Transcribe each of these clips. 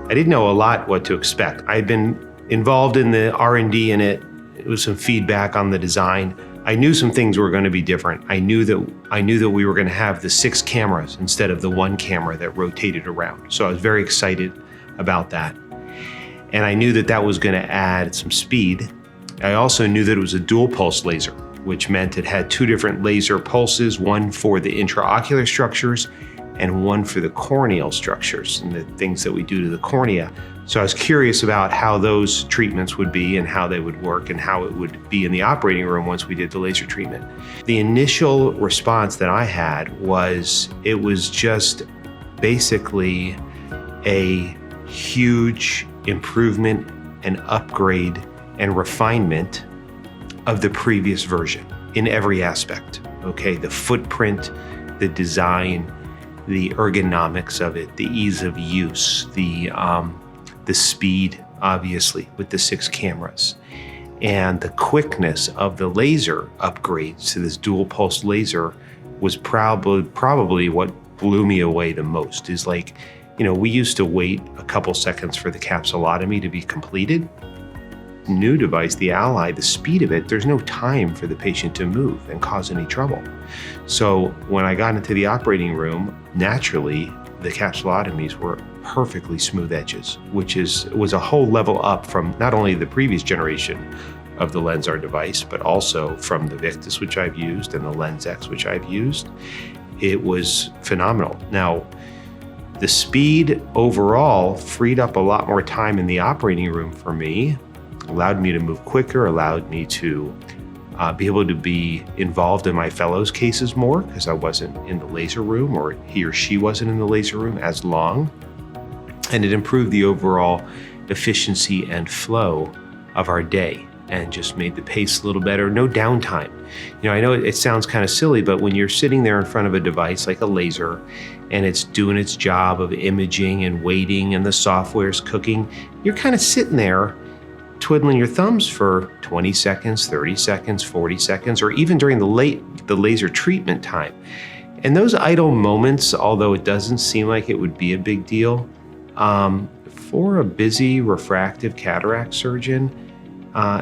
I didn't know a lot what to expect. I had been involved in the R&D in it. It was some feedback on the design. I knew some things were going to be different. I knew that we were going to have the 6 cameras instead of the 1 camera that rotated around. So I was very excited about that. And I knew that that was going to add some speed. I also knew that it was a dual pulse laser, which meant it had 2 different laser pulses, one for the intraocular structures and one for the corneal structures and the things that we do to the cornea. So I was curious about how those treatments would be and how they would work and how it would be in the operating room once we did the laser treatment. The initial response that I had was, it was just basically a huge improvement and upgrade and refinement of the previous version in every aspect. Okay, the footprint, the design, the ergonomics of it, the ease of use, the speed, obviously, with the 6 cameras, and the quickness of the laser upgrades to this dual pulse laser was probably what blew me away the most. Is like, we used to wait a couple seconds for the capsulotomy to be completed. New device, the Ally, the speed of it, there's no time for the patient to move and cause any trouble. So when I got into the operating room, naturally, the capsulotomies were perfectly smooth edges, which was a whole level up from not only the previous generation of the LensR device, but also from the Victus, which I've used, and the LensX, which I've used. It was phenomenal. Now, the speed overall freed up a lot more time in the operating room for me, allowed me to move quicker, allowed me to be able to be involved in my fellows' cases more because I wasn't in the laser room, or he or she wasn't in the laser room as long. And it improved the overall efficiency and flow of our day and just made the pace a little better. No downtime. I know it sounds kind of silly, but when you're sitting there in front of a device like a laser and it's doing its job of imaging and waiting and the software's cooking, you're kind of sitting there twiddling your thumbs for 20 seconds, 30 seconds, 40 seconds, or even during the laser treatment time. And those idle moments, although it doesn't seem like it would be a big deal, for a busy refractive cataract surgeon,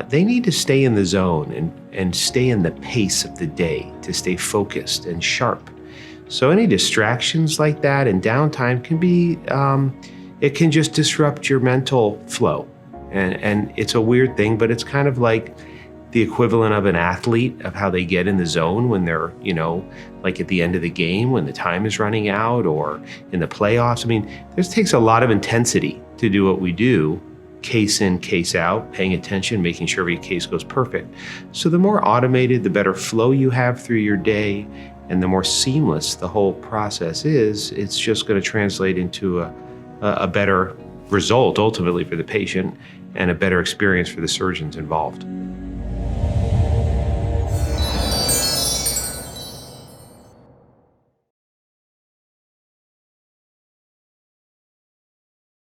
they need to stay in the zone and stay in the pace of the day to stay focused and sharp. So any distractions like that and downtime can be, it can just disrupt your mental flow. And it's a weird thing, but it's kind of like the equivalent of an athlete, of how they get in the zone when they're, like at the end of the game, when the time is running out, or in the playoffs. I mean, this takes a lot of intensity to do what we do, case in, case out, paying attention, making sure every case goes perfect. So the more automated, the better flow you have through your day, and the more seamless the whole process is, it's just going to translate into a better result ultimately for the patient and a better experience for the surgeons involved.